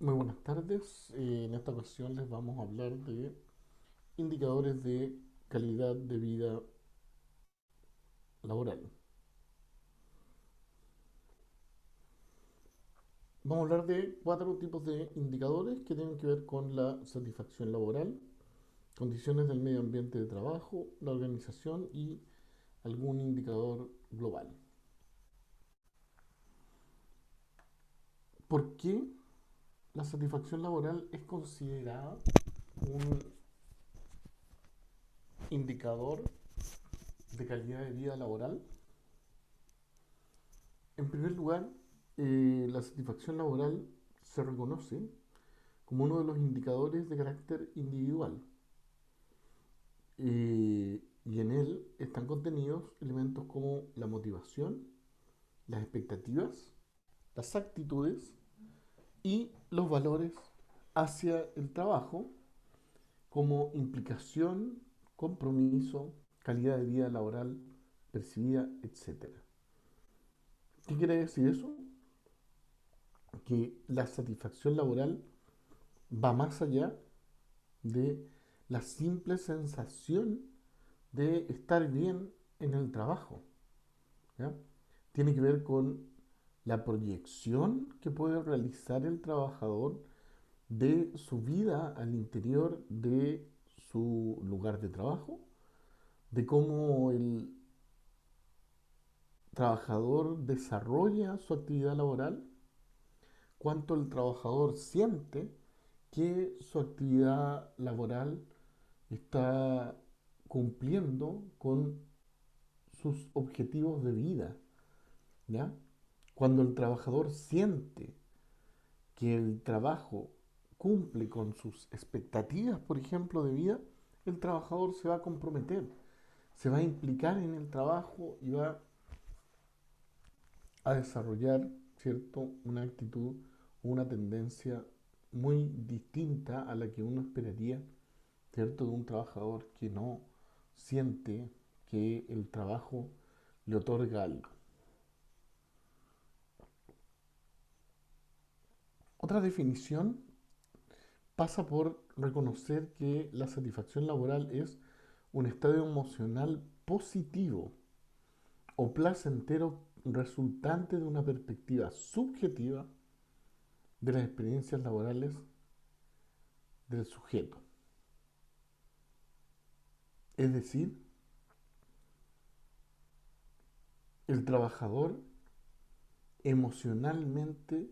Muy buenas tardes. En esta ocasión les vamos a hablar de indicadores de calidad de vida laboral. Vamos a hablar de cuatro tipos de indicadores que tienen que ver con la satisfacción laboral, condiciones del medio ambiente de trabajo, la organización y algún indicador global. ¿Por qué la satisfacción laboral es considerada un indicador de calidad de vida laboral? En primer lugar, la satisfacción laboral se reconoce como uno de los indicadores de carácter individual y en él están contenidos elementos como la motivación, las expectativas, las actitudes y los valores hacia el trabajo como implicación, compromiso, calidad de vida laboral percibida, etcétera. ¿Qué quiere decir eso? Que la satisfacción laboral va más allá de la simple sensación de estar bien en el trabajo, ¿ya? Tiene que ver con la proyección que puede realizar el trabajador de su vida al interior de su lugar de trabajo, de cómo el trabajador desarrolla su actividad laboral, cuánto el trabajador siente que su actividad laboral está cumpliendo con sus objetivos de vida, ¿ya? Cuando el trabajador siente que el trabajo cumple con sus expectativas, por ejemplo, de vida, el trabajador se va a comprometer, se va a implicar en el trabajo y va a desarrollar, ¿cierto?, una actitud o una tendencia muy distinta a la que uno esperaría, ¿cierto?, de un trabajador que no siente que el trabajo le otorga algo. Otra definición pasa por reconocer que la satisfacción laboral es un estado emocional positivo o placentero resultante de una perspectiva subjetiva de las experiencias laborales del sujeto. Es decir, el trabajador emocionalmente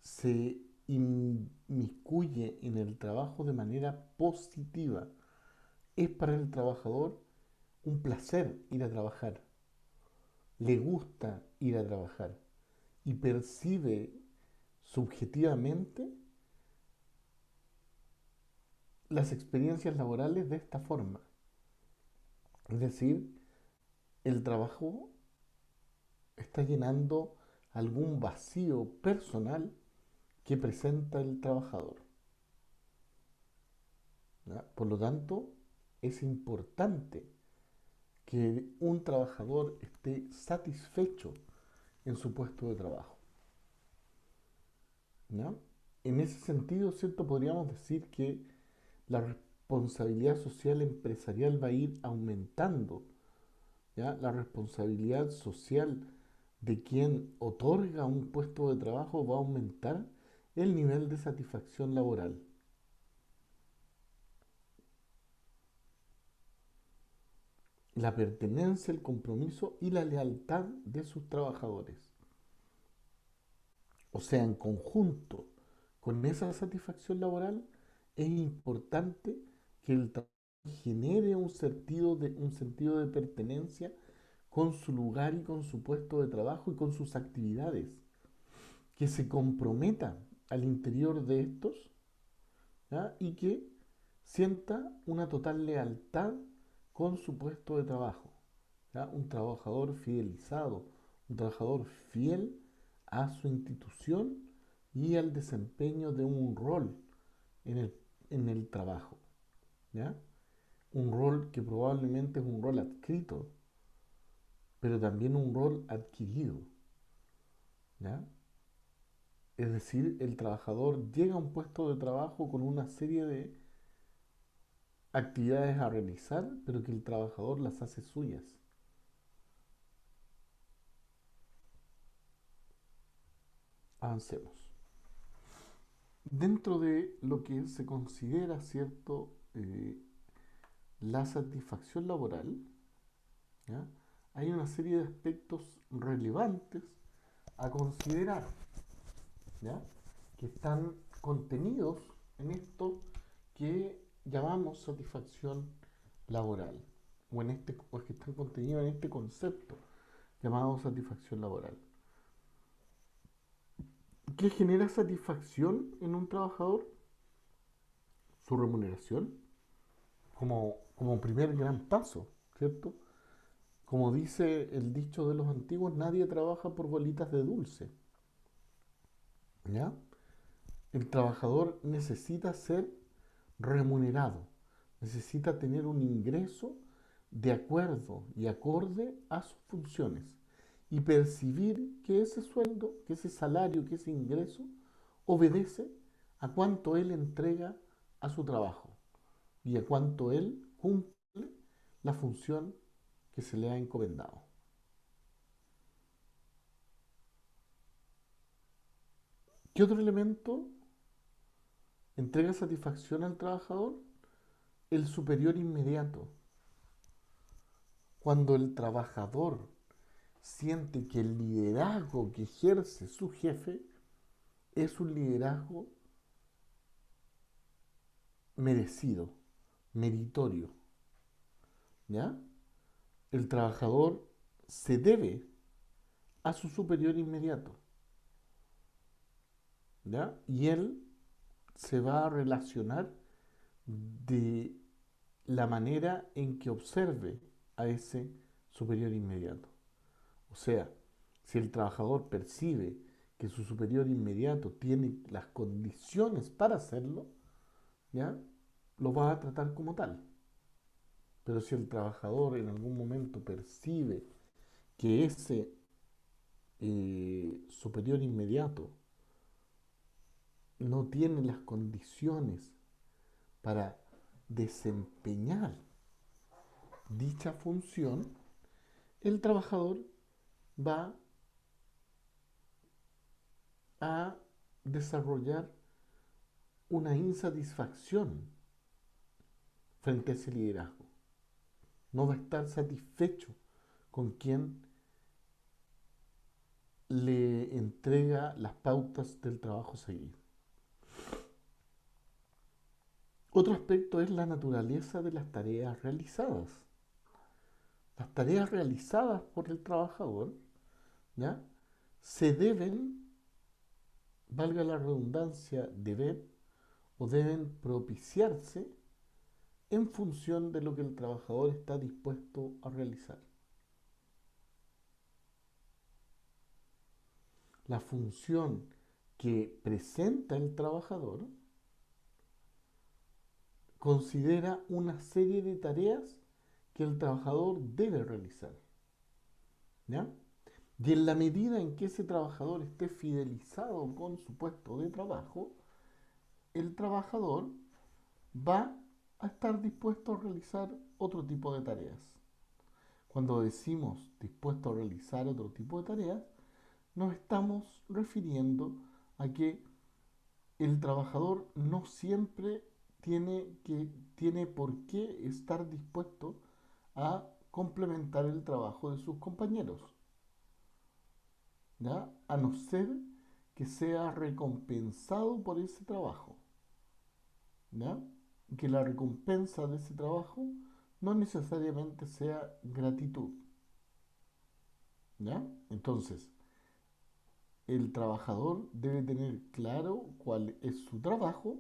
se inmiscuye en el trabajo de manera positiva. Es para el trabajador un placer ir a trabajar, le gusta ir a trabajar y percibe subjetivamente las experiencias laborales de esta forma. Es decir, el trabajo está llenando algún vacío personal que presenta el trabajador, ¿ya? Por lo tanto, es importante que un trabajador esté satisfecho en su puesto de trabajo, ¿ya? En ese sentido, ¿cierto? Podríamos decir que la responsabilidad social empresarial va a ir aumentando, ¿ya? La responsabilidad social de quien otorga un puesto de trabajo va a aumentar el nivel de satisfacción laboral. La pertenencia, el compromiso y la lealtad de sus trabajadores. O sea, en conjunto con esa satisfacción laboral, es importante que el trabajo genere un sentido de pertenencia con su lugar y con su puesto de trabajo y con sus actividades, que se comprometa al interior de estos, ¿ya? Y que sienta una total lealtad con su puesto de trabajo, ¿ya? Un trabajador fidelizado, un trabajador fiel a su institución y al desempeño de un rol en en el trabajo, ¿ya? Un rol que probablemente es un rol adscrito, pero también un rol adquirido, ¿ya? Es decir, el trabajador llega a un puesto de trabajo con una serie de actividades a realizar, pero que el trabajador las hace suyas. Avancemos. Dentro de lo que se considera, ¿cierto?, la satisfacción laboral, ¿ya? Hay una serie de aspectos relevantes a considerar, ¿ya? Que están contenidos en esto que llamamos satisfacción laboral, o que están contenidos en este concepto llamado satisfacción laboral. ¿Qué genera satisfacción en un trabajador? Su remuneración, como primer gran paso, ¿cierto? Como dice el dicho de los antiguos, nadie trabaja por bolitas de dulce, ¿ya? El trabajador necesita ser remunerado, necesita tener un ingreso de acuerdo y acorde a sus funciones y percibir que ese sueldo, que ese salario, que ese ingreso obedece a cuánto él entrega a su trabajo y a cuánto él cumple la función que se le ha encomendado. ¿Qué otro elemento entrega satisfacción al trabajador? El superior inmediato. Cuando el trabajador siente que el liderazgo que ejerce su jefe es un liderazgo merecido, meritorio, ¿ya? El trabajador se debe a su superior inmediato, ¿ya? Y él se va a relacionar de la manera en que observe a ese superior inmediato. O sea, si el trabajador percibe que su superior inmediato tiene las condiciones para hacerlo, ¿ya? Lo va a tratar como tal. Pero si el trabajador en algún momento percibe que ese superior inmediato no tiene las condiciones para desempeñar dicha función, el trabajador va a desarrollar una insatisfacción frente a ese liderazgo. No va a estar satisfecho con quien le entrega las pautas del trabajo a seguir. Otro aspecto es la naturaleza de las tareas realizadas. Las tareas realizadas por el trabajador, ¿ya?, se deben, valga la redundancia, deber o deben propiciarse en función de lo que el trabajador está dispuesto a realizar. La función que presenta el trabajador considera una serie de tareas que el trabajador debe realizar, ¿ya? Y en la medida en que ese trabajador esté fidelizado con su puesto de trabajo, el trabajador va a estar dispuesto a realizar otro tipo de tareas. Cuando decimos dispuesto a realizar otro tipo de tareas, nos estamos refiriendo a que el trabajador no siempre tiene por qué estar dispuesto a complementar el trabajo de sus compañeros, ¿ya? A no ser que sea recompensado por ese trabajo, ¿ya? Y que la recompensa de ese trabajo no necesariamente sea gratitud, ¿ya? Entonces, el trabajador debe tener claro cuál es su trabajo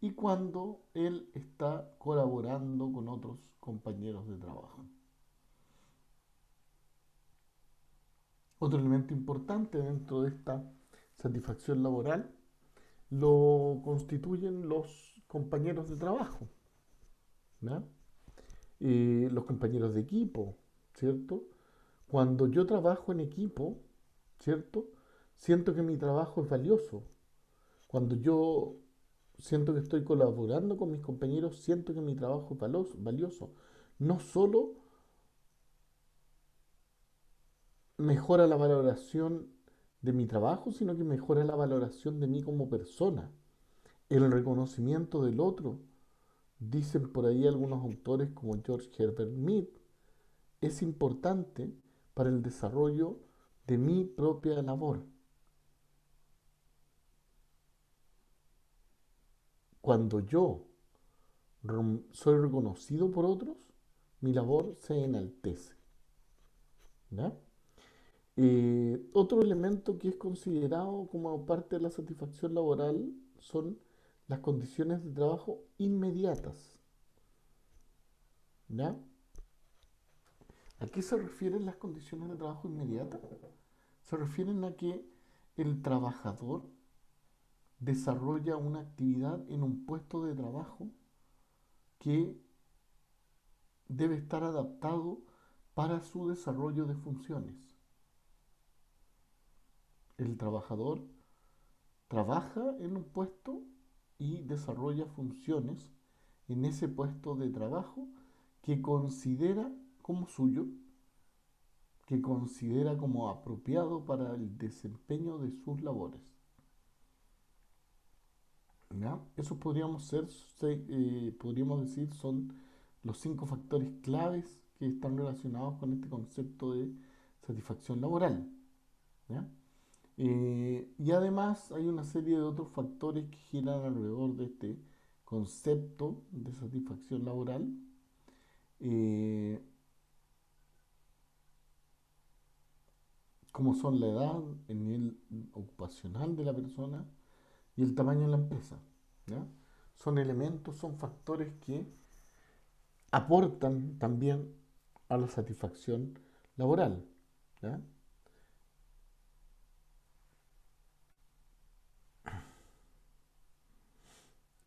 y cuándo él está colaborando con otros compañeros de trabajo. Otro elemento importante dentro de esta satisfacción laboral lo constituyen los compañeros de trabajo, ¿ya? Los compañeros de equipo, ¿cierto? Cuando yo trabajo en equipo, ¿cierto? Siento que mi trabajo es valioso, Cuando yo siento que estoy colaborando con mis compañeros, siento que mi trabajo es valioso. No solo mejora la valoración de mi trabajo, sino que mejora la valoración de mí como persona, el reconocimiento del otro. Dicen por ahí algunos autores como George Herbert Mead, es importante para el desarrollo de mi propia labor. Cuando yo soy reconocido por otros, mi labor se enaltece. ¿Ya? Otro elemento que es considerado como parte de la satisfacción laboral son las condiciones de trabajo inmediatas. ¿Ya? ¿A qué se refieren las condiciones de trabajo inmediatas? Se refieren a que el trabajador desarrolla una actividad en un puesto de trabajo que debe estar adaptado para su desarrollo de funciones. El trabajador trabaja en un puesto y desarrolla funciones en ese puesto de trabajo que considera como suyo, que considera como apropiado para el desempeño de sus labores. ¿Ya? Eso podríamos decir, son los 5 factores claves que están relacionados con este concepto de satisfacción laboral. ¿Ya? Y además hay una serie de otros factores que giran alrededor de este concepto de satisfacción laboral, eh, como son la edad, el nivel ocupacional de la persona y el tamaño de la empresa. ¿Ya? Son elementos, son factores que aportan también a la satisfacción laboral. ¿Ya?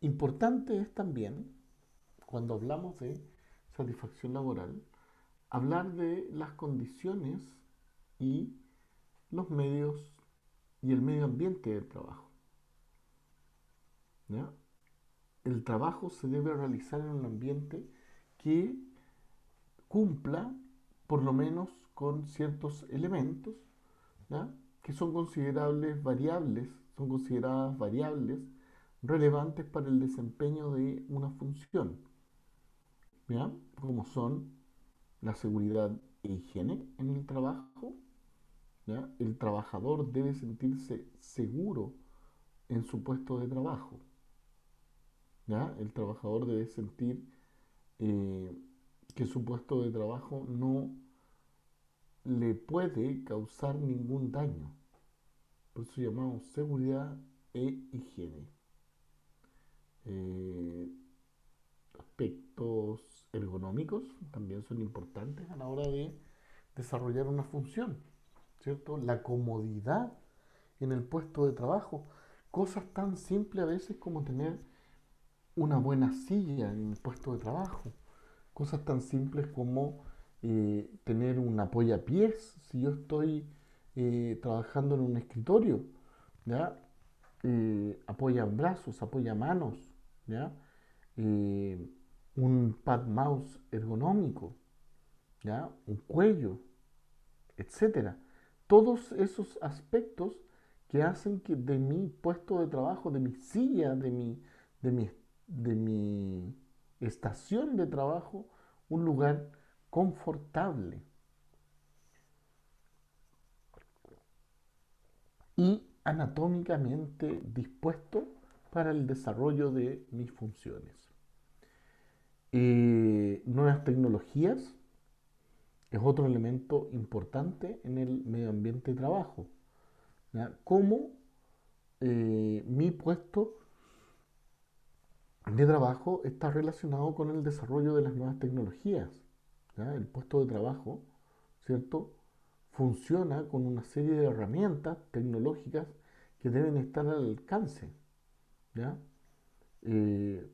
Importante es también, cuando hablamos de satisfacción laboral, hablar de las condiciones y los medios y el medio ambiente del trabajo. ¿Ya? El trabajo se debe realizar en un ambiente que cumpla por lo menos con ciertos elementos, ¿ya? Que son considerables variables, son consideradas variables relevantes para el desempeño de una función, ¿ya? Como son la seguridad e higiene en el trabajo, ¿ya? El trabajador debe sentirse seguro en su puesto de trabajo, ¿ya? El trabajador debe sentir eh, que su puesto de trabajo no le puede causar ningún daño. Por eso llamamos seguridad e higiene. Eh, Aspectos ergonómicos también son importantes a la hora de desarrollar una función, ¿cierto? La comodidad en el puesto de trabajo. Cosas tan simples a veces como tener una buena silla en el puesto de trabajo. Cosas tan simples como tener un apoyapiés si yo estoy trabajando en un escritorio, ¿ya? Apoya brazos, apoya manos, ¿ya? Eh, un pad mouse ergonómico, ¿ya? Un cuello, etcétera. Todos esos aspectos que hacen que de mi puesto de trabajo, de mi silla, de mi, de mi estación de trabajo, un lugar confortable y anatómicamente dispuesto para el desarrollo de mis funciones. Nuevas tecnologías es otro elemento importante en el medio ambiente de trabajo. ¿Ya? Cómo mi puesto de trabajo está relacionado con el desarrollo de las nuevas tecnologías. ¿Ya? El puesto de trabajo, ¿cierto? Funciona con una serie de herramientas tecnológicas que deben estar al alcance. ¿Ya? Eh,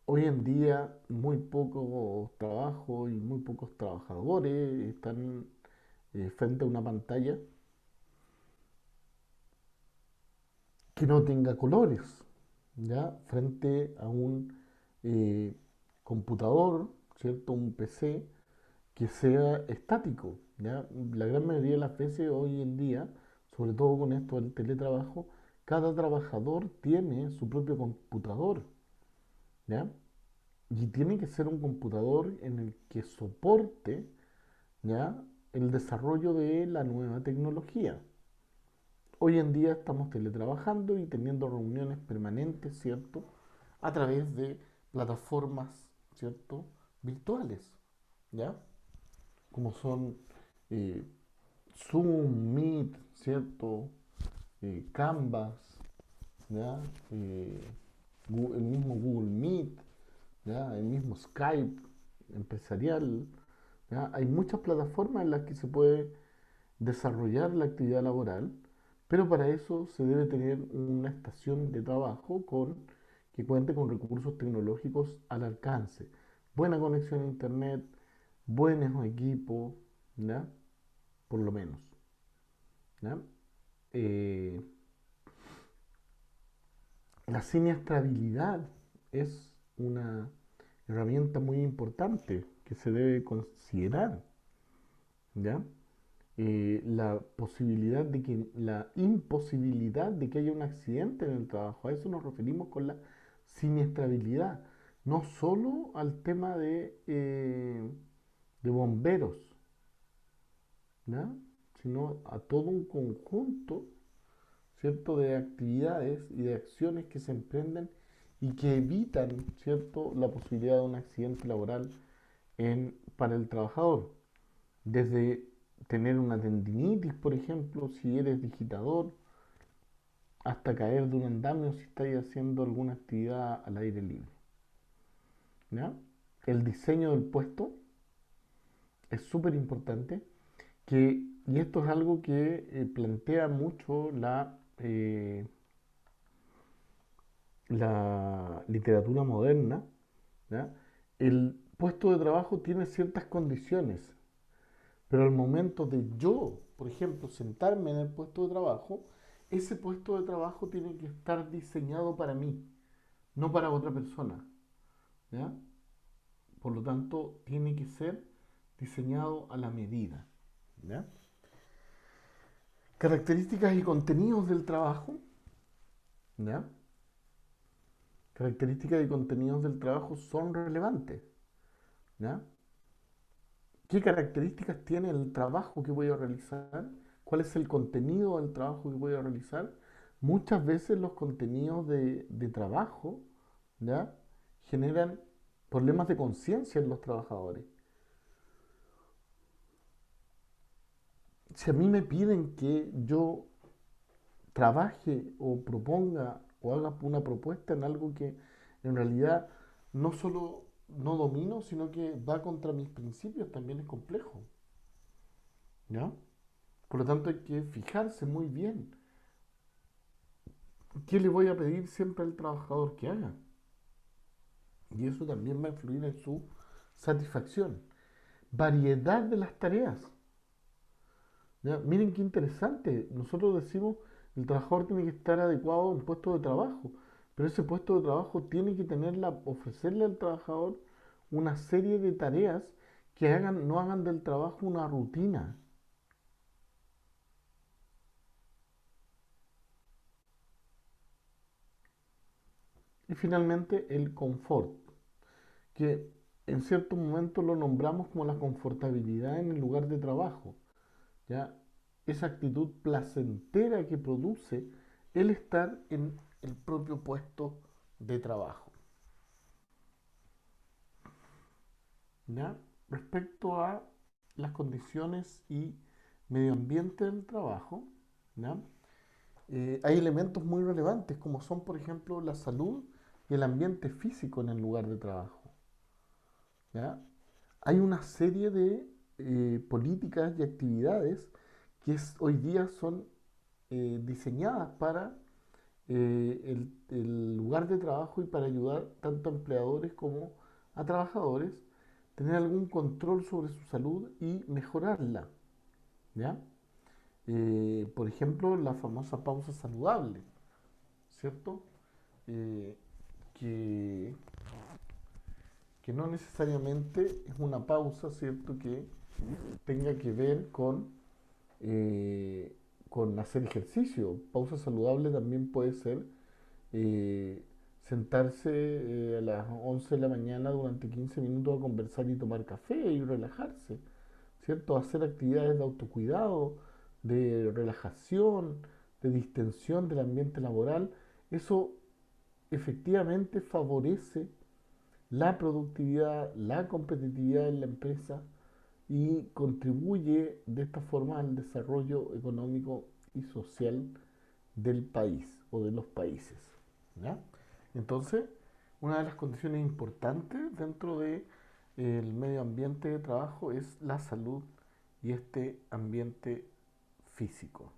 Hoy en día muy pocos trabajos y muy pocos trabajadores están frente a una pantalla que no tenga colores, ¿ya? Frente a un eh, computador, ¿cierto? Un PC que sea estático, ¿ya? La gran mayoría de las veces hoy en día, sobre todo con esto del teletrabajo, cada trabajador tiene su propio computador, ¿ya? Y tiene que ser un computador en el que soporte, ¿ya? El desarrollo de la nueva tecnología. Hoy en día estamos teletrabajando y teniendo reuniones permanentes, ¿cierto? A través de plataformas, ¿cierto? Virtuales, ¿ya? Como son eh, Zoom, Meet, ¿cierto? Canvas, ¿ya? El mismo Google Meet, ¿ya? El mismo Skype empresarial, ¿ya? Hay muchas plataformas en las que se puede desarrollar la actividad laboral, pero para eso se debe tener una estación de trabajo que cuente con recursos tecnológicos al alcance. Buena conexión a internet, buenos equipos, ¿ya? Por lo menos, ¿ya? Eh, la siniestrabilidad es una herramienta muy importante que se debe considerar, ¿ya? La posibilidad de que, la imposibilidad de que haya un accidente en el trabajo. A eso nos referimos con la siniestrabilidad. No solo al tema de bomberos, ¿ya? Sino a todo un conjunto, ¿cierto?, de actividades y de acciones que se emprenden y que evitan, ¿cierto?, la posibilidad de un accidente laboral para el trabajador. Desde tener una tendinitis, por ejemplo, si eres digitador, hasta caer de un andamio si estás haciendo alguna actividad al aire libre, ¿ya? El diseño del puesto es súper importante, y esto es algo que plantea mucho la literatura moderna, ¿ya? El puesto de trabajo tiene ciertas condiciones, pero al momento de yo, por ejemplo, sentarme en el puesto de trabajo, ese puesto de trabajo tiene que estar diseñado para mí, no para otra persona, ¿ya? Por lo tanto, tiene que ser diseñado a la medida, ¿ya? Características y contenidos del trabajo, ¿ya? Características y contenidos del trabajo son relevantes, ¿ya? ¿Qué características tiene el trabajo que voy a realizar? ¿Cuál es el contenido del trabajo que voy a realizar? Muchas veces los contenidos de trabajo, ¿ya?, generan problemas de conciencia en los trabajadores. Si a mí me piden que yo trabaje o proponga o haga una propuesta en algo que en realidad no solo no domino, sino que va contra mis principios, también es complejo, ¿ya? Por lo tanto, hay que fijarse muy bien qué le voy a pedir siempre al trabajador que haga. Y eso también va a influir en su satisfacción. Variedad de las tareas. ¿Ya? Miren qué interesante. Nosotros decimos el trabajador tiene que estar adecuado a un puesto de trabajo, pero ese puesto de trabajo tiene que ofrecerle al trabajador una serie de tareas que no hagan del trabajo una rutina. Y finalmente el confort, que en cierto momento lo nombramos como la confortabilidad en el lugar de trabajo, ¿ya? Esa actitud placentera que produce el estar en el propio puesto de trabajo, ¿ya? Respecto a las condiciones y medio ambiente del trabajo, ¿ya? Hay elementos muy relevantes como son, por ejemplo, la salud y el ambiente físico en el lugar de trabajo, ¿ya? Hay una serie de políticas y actividades que hoy día son diseñadas para el lugar de trabajo y para ayudar tanto a empleadores como a trabajadores tener algún control sobre su salud y mejorarla, ¿ya? Por ejemplo, la famosa pausa saludable, ¿cierto? Eh, que, que no necesariamente es una pausa, ¿cierto? Que tenga que ver eh, con hacer ejercicio. Pausa saludable también puede ser eh, sentarse a las 11 de la mañana durante 15 minutos a conversar y tomar café y relajarse, ¿cierto? Hacer actividades de autocuidado, de relajación, de distensión del ambiente laboral. Eso efectivamente favorece la productividad, la competitividad en la empresa y contribuye de esta forma al desarrollo económico y social del país o de los países. ¿Ya? Entonces, una de las condiciones importantes dentro de el medio ambiente de trabajo es la salud y este ambiente físico.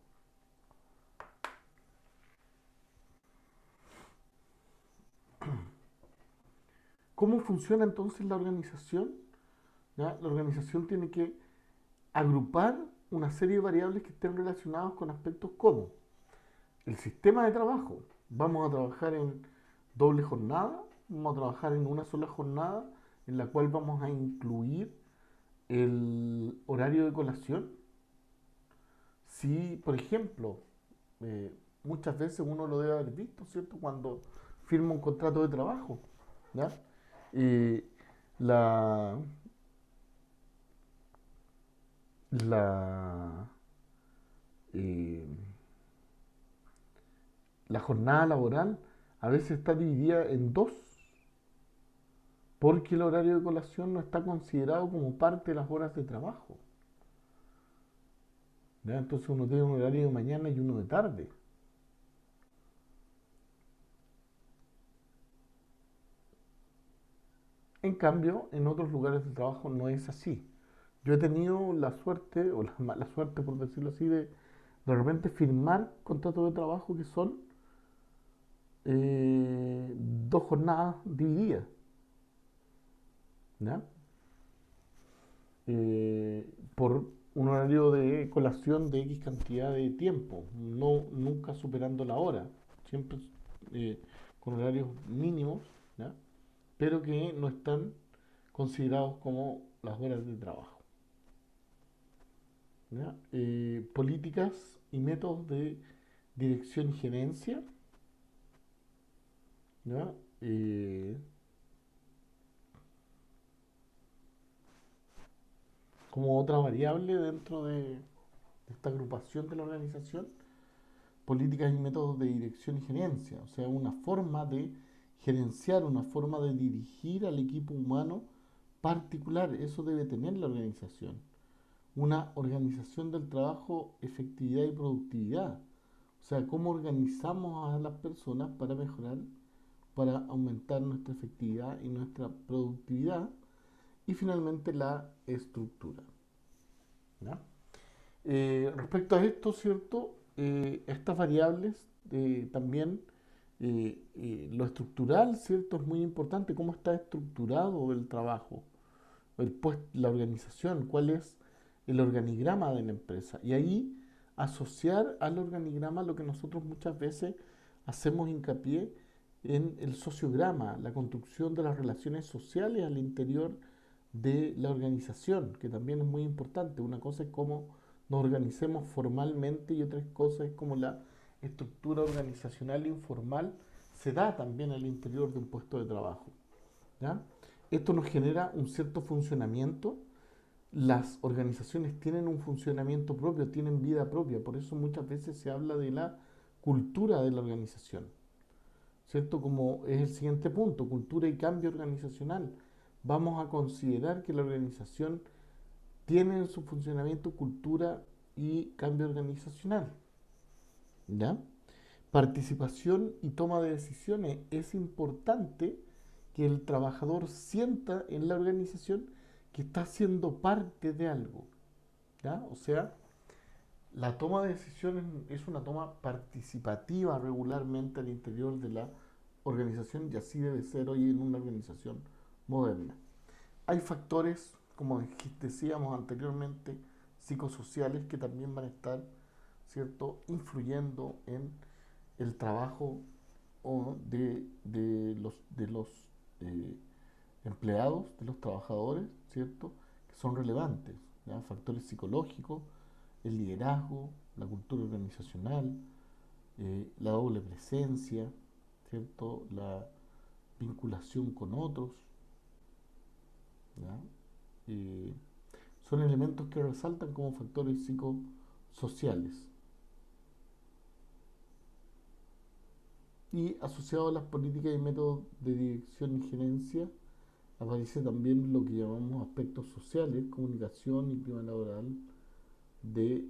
¿Cómo funciona entonces la organización? ¿Ya? La organización tiene que agrupar una serie de variables que estén relacionadas con aspectos como el sistema de trabajo. Vamos a trabajar en doble jornada, vamos a trabajar en una sola jornada en la cual vamos a incluir el horario de colación. Si, por ejemplo, eh, muchas veces uno lo debe haber visto, ¿cierto? Cuando firma un contrato de trabajo, ¿ya? Eh, la, la, eh, la jornada laboral a veces está dividida en dos, porque el horario de colación no está considerado como parte de las horas de trabajo. ¿Ya? Entonces uno tiene un horario de mañana y uno de tarde. En cambio, en otros lugares de trabajo no es así. Yo he tenido la suerte, o la mala suerte por decirlo así, de repente firmar contratos de trabajo que son dos jornadas divididas, ¿ya? Por un horario de colación de X cantidad de tiempo, no, nunca superando la hora, siempre eh, con horarios mínimos, ¿ya? Pero que no están considerados como las horas de trabajo. ¿Ya? Políticas y métodos de dirección y gerencia, ¿ya? Eh, Como otra variable dentro de esta agrupación de la organización, políticas y métodos de dirección y gerencia, o sea, una forma de gerenciar, una forma de dirigir al equipo humano particular, eso debe tener la organización. Una organización del trabajo, efectividad y productividad, o sea, cómo organizamos a las personas para mejorar, para aumentar nuestra efectividad y nuestra productividad, y finalmente la estructura. ¿Ya? Respecto a esto, ¿cierto? Estas variables también, lo estructural, ¿cierto? Es muy importante, cómo está estructurado el trabajo, la organización, cuál es el organigrama de la empresa. Y ahí asociar al organigrama lo que nosotros muchas veces hacemos hincapié en el sociograma, la construcción de las relaciones sociales al interior de la organización, que también es muy importante. Una cosa es cómo nos organicemos formalmente y otra cosa es cómo la estructura organizacional informal se da también al interior de un puesto de trabajo. ¿Ya? Esto nos genera un cierto funcionamiento. Las organizaciones tienen un funcionamiento propio, tienen vida propia, por eso muchas veces se habla de la cultura de la organización, ¿cierto? Como es el siguiente punto, cultura y cambio organizacional. Vamos a considerar que la organización tiene en su funcionamiento cultura y cambio organizacional, ¿ya? Participación y toma de decisiones. Es importante que el trabajador sienta en la organización que está siendo parte de algo, ¿ya? O sea, la toma de decisiones es una toma participativa regularmente al interior de la organización y así debe ser hoy en una organización moderna. Hay factores, como decíamos anteriormente, psicosociales que también van a estar, ¿cierto?, influyendo en el trabajo o de los eh, empleados, de los trabajadores, ¿cierto? Que son relevantes, ¿ya? Factores psicológicos, el liderazgo, la cultura organizacional, la doble presencia, ¿cierto? La vinculación con otros, ¿ya? Eh, Son elementos que resaltan como factores psicosociales. Y asociado a las políticas y métodos de dirección y gerencia, aparece también lo que llamamos aspectos sociales, comunicación y clima laboral de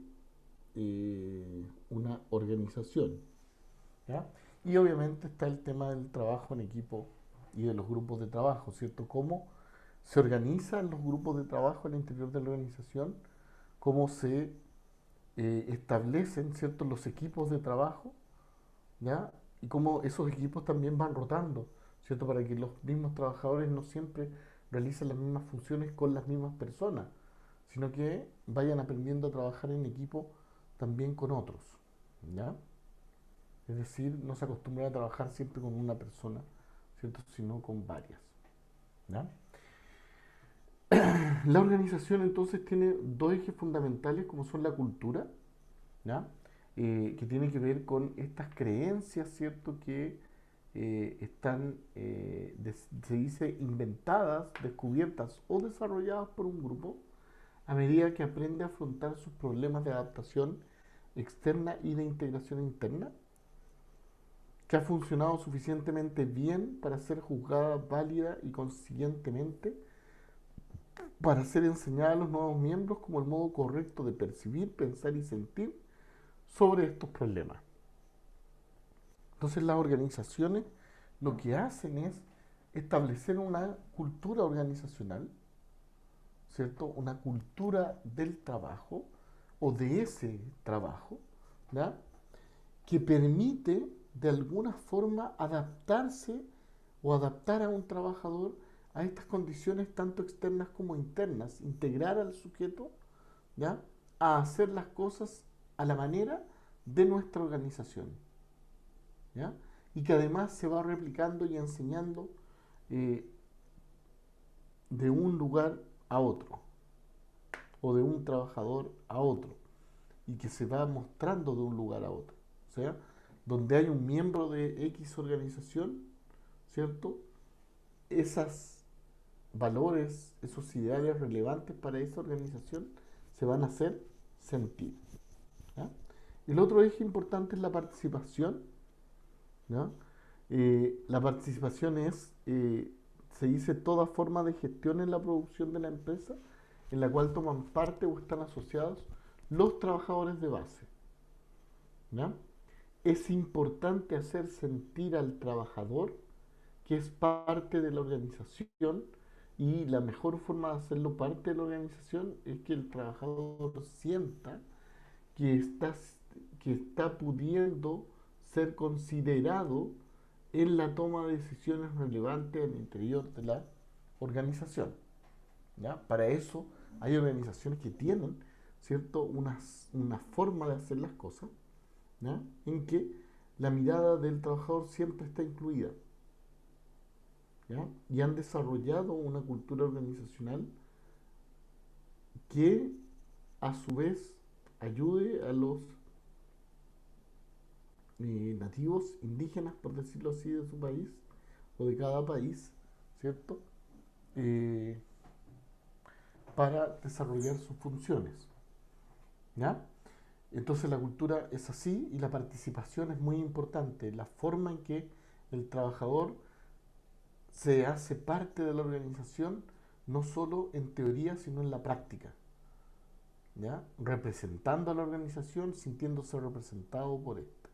una organización, ¿ya? Y obviamente está el tema del trabajo en equipo y de los grupos de trabajo, ¿cierto? Cómo se organizan los grupos de trabajo al interior de la organización, cómo se establecen, ¿cierto?, los equipos de trabajo, ¿ya? Y cómo esos equipos también van rotando, ¿cierto? Para que los mismos trabajadores no siempre realicen las mismas funciones con las mismas personas, sino que vayan aprendiendo a trabajar en equipo también con otros, ¿ya? Es decir, no se acostumbra a trabajar siempre con una persona, ¿cierto? Sino con varias, ¿ya? La organización entonces tiene dos ejes fundamentales como son la cultura, ¿ya? Que tiene que ver con estas creencias, ¿cierto? Que están, se dice, inventadas, descubiertas o desarrolladas por un grupo a medida que aprende a afrontar sus problemas de adaptación externa y de integración interna, que ha funcionado suficientemente bien para ser juzgada válida y consiguientemente para ser enseñada a los nuevos miembros como el modo correcto de percibir, pensar y sentir sobre estos problemas. Entonces las organizaciones lo que hacen es establecer una cultura organizacional, ¿cierto? Una cultura del trabajo o de ese trabajo, ¿ya? Que permite de alguna forma adaptarse o adaptar a un trabajador a estas condiciones tanto externas como internas, integrar al sujeto, ¿ya?, a hacer las cosas a la manera de nuestra organización, ¿ya? Y que además se va replicando y enseñando eh, de un lugar a otro o de un trabajador a otro y que se va mostrando de un lugar a otro. O sea, donde hay un miembro de X organización, ¿cierto? Esos valores, esos ideales relevantes para esa organización se van a hacer sentir, ¿ya? El otro eje importante es la participación, ¿ya? La participación es, se dice, toda forma de gestión en la producción de la empresa en la cual toman parte o están asociados los trabajadores de base, ¿ya? Es importante hacer sentir al trabajador que es parte de la organización y la mejor forma de hacerlo parte de la organización es que el trabajador sienta que está, que está pudiendo ser considerado en la toma de decisiones relevantes al interior de la organización, ¿ya? Para eso hay organizaciones que tienen, ¿cierto?, una forma de hacer las cosas, ¿ya?, en que la mirada del trabajador siempre está incluida, ¿ya? Y han desarrollado una cultura organizacional que a su vez ayude a los nativos indígenas, por decirlo así, de su país o de cada país, ¿cierto? Eh, para desarrollar sus funciones, ¿ya? Entonces la cultura es así y la participación es muy importante, la forma en que el trabajador se hace parte de la organización, no solo en teoría, sino en la práctica, ¿ya? Representando a la organización, sintiéndose representado por esta.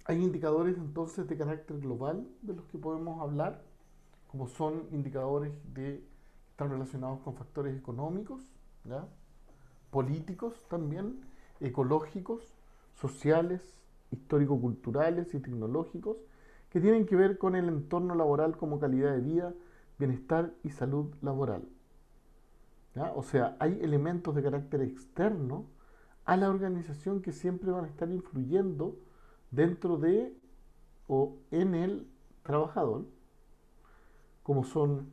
Hay indicadores entonces de carácter global de los que podemos hablar, como son indicadores que están relacionados con factores económicos, ¿ya?, políticos también, ecológicos, sociales, histórico-culturales y tecnológicos, que tienen que ver con el entorno laboral como calidad de vida, bienestar y salud laboral, ¿ya? O sea, hay elementos de carácter externo a la organización que siempre van a estar influyendo, dentro de o en el trabajador, como son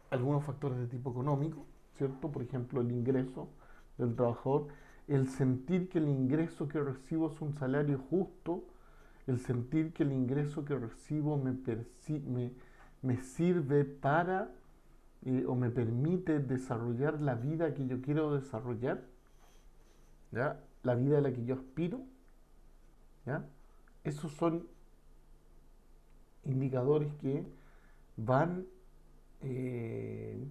algunos factores de tipo económico, ¿cierto? Por ejemplo, el ingreso del trabajador, el sentir que el ingreso que recibo es un salario justo, el sentir que el ingreso que recibo me sirve para o me permite desarrollar la vida que yo quiero desarrollar, ¿ya? La vida a la que yo aspiro, ¿ya? Esos son indicadores que van, eh,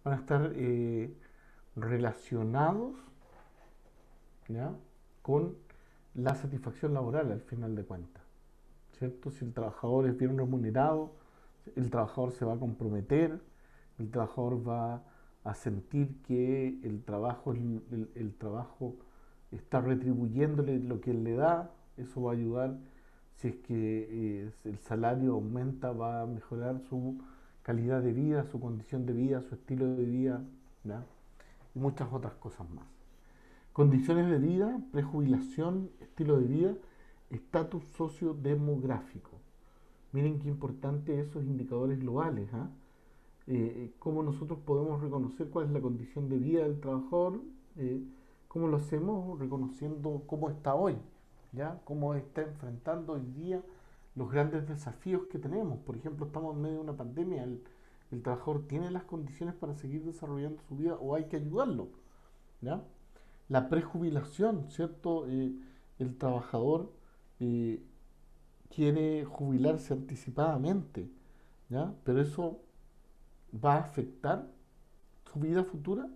van a estar relacionados, ¿ya? Con la satisfacción laboral al final de cuentas, ¿cierto? Si el trabajador es bien remunerado, el trabajador se va a comprometer, el trabajador va a sentir que el trabajo está retribuyéndole lo que él le da, eso va a ayudar, si es que el salario aumenta, va a mejorar su calidad de vida, su condición de vida, su estilo de vida, ¿ya? Y muchas otras cosas más. Condiciones de vida, prejubilación, estilo de vida, estatus sociodemográfico. Miren qué importante esos indicadores globales, ¿ah? Cómo nosotros podemos reconocer cuál es la condición de vida del trabajador, eh, cómo lo hacemos reconociendo cómo está hoy, ¿ya? Cómo está enfrentando hoy día los grandes desafíos que tenemos. Por ejemplo, estamos en medio de una pandemia, el trabajador tiene las condiciones para seguir desarrollando su vida o hay que ayudarlo, ¿ya? La prejubilación, ¿cierto? El trabajador eh, quiere jubilarse anticipadamente, ¿ya? Pero eso va a afectar su vida futura,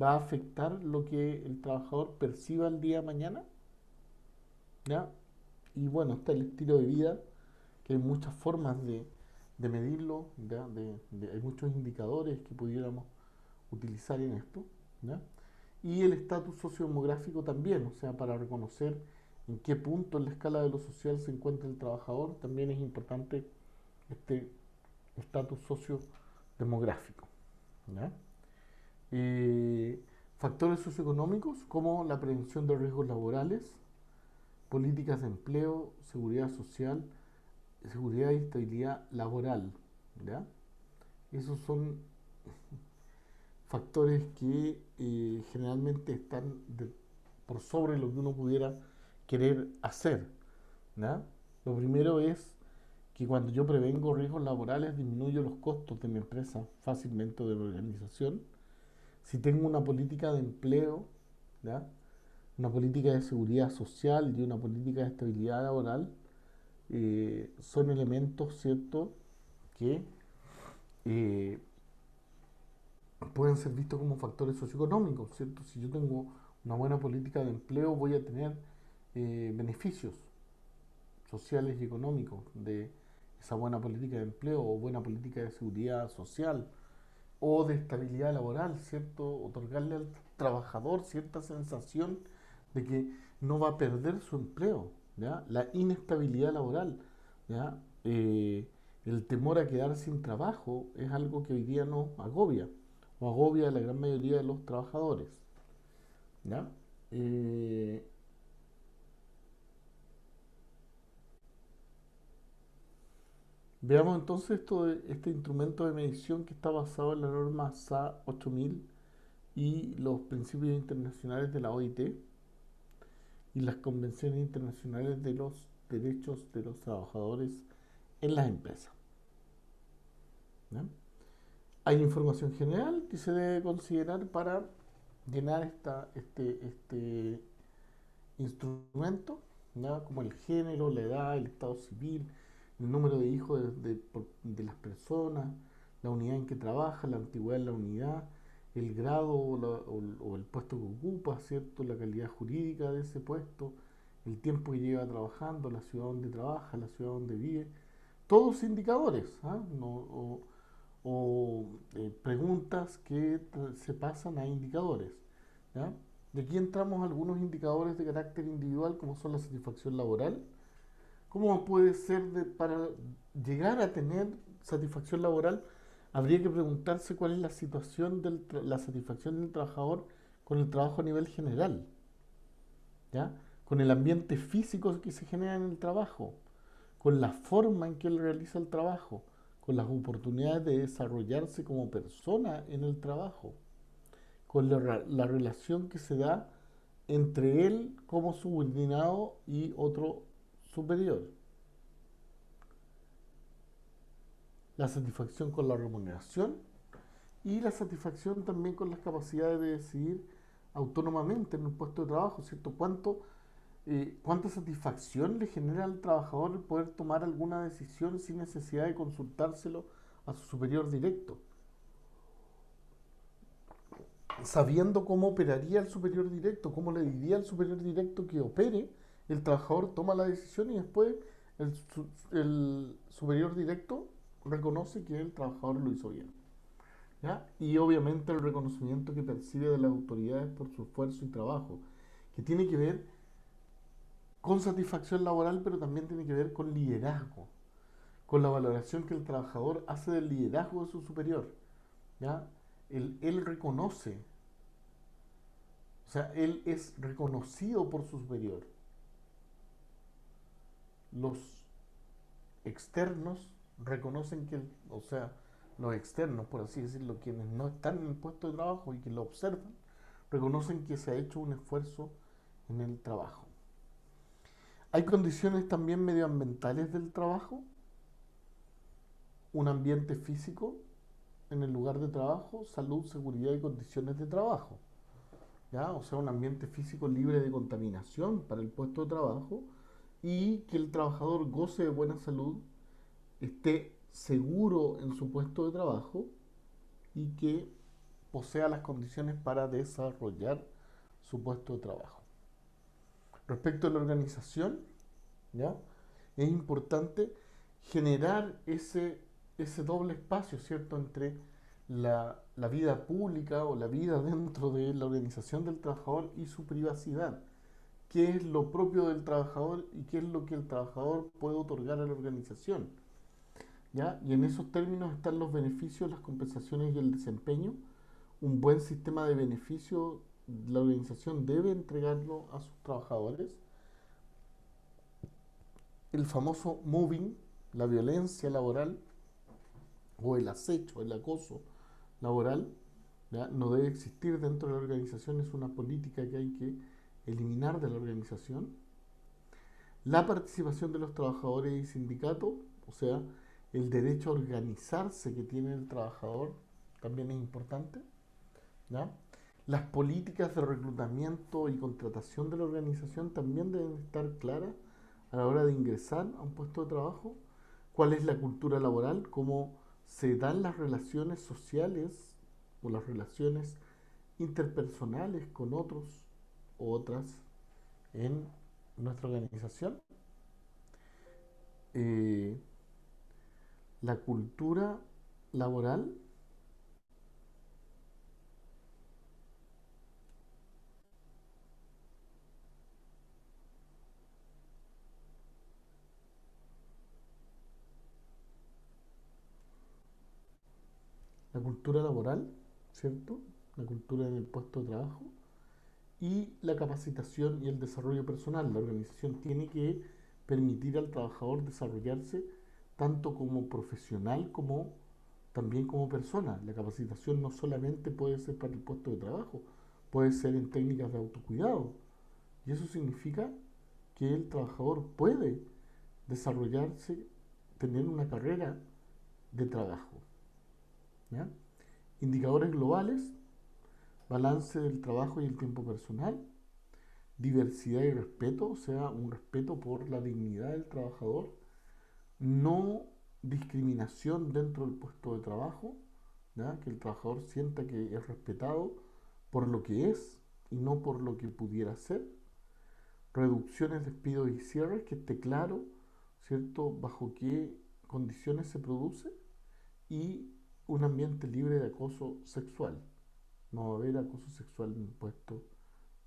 va a afectar lo que el trabajador perciba el día de mañana, ¿ya? Y bueno, está el estilo de vida, que hay muchas formas de medirlo, ¿ya? Hay muchos indicadores que pudiéramos utilizar en esto, ¿ya? Y el estatus sociodemográfico también, o sea, para reconocer en qué punto en la escala de lo social se encuentra el trabajador, también es importante este estatus sociodemográfico, ¿ya? Eh, Factores socioeconómicos como la prevención de riesgos laborales, políticas de empleo, seguridad social, seguridad y estabilidad laboral, ¿ya? Esos son factores que generalmente están por sobre lo que uno pudiera querer hacer, ¿ya? Lo primero es que cuando yo prevengo riesgos laborales disminuyo los costos de mi empresa fácilmente o de la organización. Si tengo una política de empleo, ¿ya? Una política de seguridad social y una política de estabilidad laboral, son elementos, ¿cierto?, que eh, pueden ser vistos como factores socioeconómicos, ¿cierto? Si yo tengo una buena política de empleo, voy a tener beneficios sociales y económicos de esa buena política de empleo o buena política de seguridad social o de estabilidad laboral, ¿cierto? Otorgarle al trabajador cierta sensación de que no va a perder su empleo, ¿ya? La inestabilidad laboral, ¿ya? El temor a quedar sin trabajo es algo que hoy día nos agobia o agobia a la gran mayoría de los trabajadores, ¿ya? Eh, Veamos entonces este instrumento de medición que está basado en la norma SA 8000 y los principios internacionales de la OIT y las convenciones internacionales de los derechos de los trabajadores en las empresas, ¿ya? Hay información general que se debe considerar para llenar este instrumento, ¿ya? Como el género, la edad, el estado civil, el número de hijos de las personas, la unidad en que trabaja, la antigüedad de la unidad, el grado o el puesto que ocupa, ¿cierto? La calidad jurídica de ese puesto, el tiempo que lleva trabajando, la ciudad donde trabaja, la ciudad donde vive, todos indicadores, ¿ah? No, preguntas que se pasan a indicadores, ¿ya? De aquí entramos a algunos indicadores de carácter individual, como son la satisfacción laboral. ¿Cómo puede ser para llegar a tener satisfacción laboral? Habría que preguntarse cuál es la situación la satisfacción del trabajador con el trabajo a nivel general, ¿ya? Con el ambiente físico que se genera en el trabajo, con la forma en que él realiza el trabajo, con las oportunidades de desarrollarse como persona en el trabajo, con la relación que se da entre él como subordinado y otro superior, la satisfacción con la remuneración y la satisfacción también con las capacidades de decidir autónomamente en un puesto de trabajo, ¿cierto? ¿Cuánta satisfacción le genera al trabajador el poder tomar alguna decisión sin necesidad de consultárselo a su superior directo? Sabiendo cómo operaría el superior directo, cómo le diría al superior directo que opere, el trabajador toma la decisión y después el superior directo reconoce que el trabajador lo hizo bien, ¿ya? Y obviamente el reconocimiento que percibe de las autoridades por su esfuerzo y trabajo, que tiene que ver con satisfacción laboral, pero también tiene que ver con liderazgo, con la valoración que el trabajador hace del liderazgo de su superior, ¿ya? Él reconoce, o sea, él es reconocido por su superior. Los externos reconocen que, o sea, los externos, por así decirlo, quienes no están en el puesto de trabajo y que lo observan, reconocen que se ha hecho un esfuerzo en el trabajo. Hay condiciones también medioambientales del trabajo, un ambiente físico en el lugar de trabajo, salud, seguridad y condiciones de trabajo, ¿ya? O sea, un ambiente físico libre de contaminación para el puesto de trabajo y que el trabajador goce de buena salud, esté seguro en su puesto de trabajo y que posea las condiciones para desarrollar su puesto de trabajo. Respecto a la organización, ¿ya? Es importante generar ese doble espacio, ¿cierto?, entre la vida pública o la vida dentro de la organización del trabajador y su privacidad. ¿Qué es lo propio del trabajador y qué es lo que el trabajador puede otorgar a la organización? ¿Ya? Y en esos términos están los beneficios, las compensaciones y el desempeño. Un buen sistema de beneficios la organización debe entregarlo a sus trabajadores. El famoso moving, la violencia laboral o el acecho, el acoso laboral, ¿ya? No debe existir dentro de la organización, es una política que hay que eliminar de la organización. La participación de los trabajadores y sindicatos, o sea, el derecho a organizarse que tiene el trabajador también es importante, ¿ya? Las políticas de reclutamiento y contratación de la organización también deben estar claras a la hora de ingresar a un puesto de trabajo. ¿Cuál es la cultura laboral? ¿Cómo se dan las relaciones sociales o las relaciones interpersonales con otros o otras en nuestra organización? Eh, la cultura laboral, la cultura laboral, ¿cierto? La cultura en el puesto de trabajo y la capacitación y el desarrollo personal. La organización tiene que permitir al trabajador desarrollarse tanto como profesional como también como persona. La capacitación no solamente puede ser para el puesto de trabajo, puede ser en técnicas de autocuidado. Y eso significa que el trabajador puede desarrollarse, tener una carrera de trabajo, ¿ya? Indicadores globales, balance del trabajo y el tiempo personal, diversidad y respeto, o sea, un respeto por la dignidad del trabajador, no discriminación dentro del puesto de trabajo, ¿ya? Que el trabajador sienta que es respetado por lo que es y no por lo que pudiera ser, reducciones, despidos y cierres, que esté claro, ¿cierto?, bajo qué condiciones se produce y un ambiente libre de acoso sexual. No va a haber acoso sexual en el puesto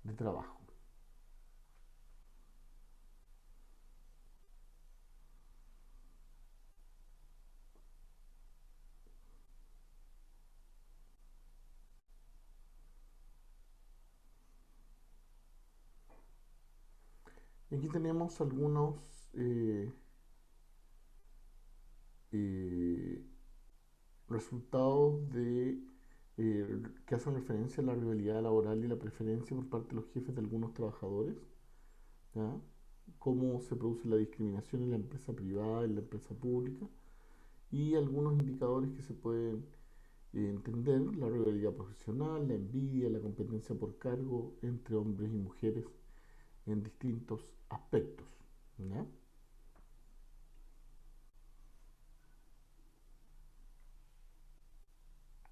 de trabajo. Aquí tenemos algunos eh, eh, resultados que hacen referencia a la rivalidad laboral y la preferencia por parte de los jefes de algunos trabajadores, ¿ya? Cómo se produce la discriminación en la empresa privada, en la empresa pública, y algunos indicadores que se pueden entender: la rivalidad profesional, la envidia, la competencia por cargo entre hombres y mujeres en distintos aspectos, ¿ya?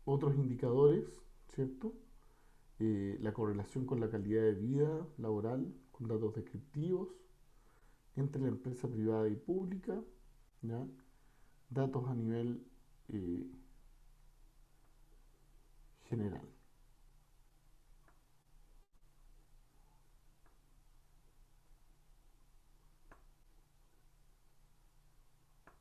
Otros indicadores, ¿cierto? La correlación con la calidad de vida laboral, con datos descriptivos entre la empresa privada y pública, ¿ya? Datos a nivel eh, general.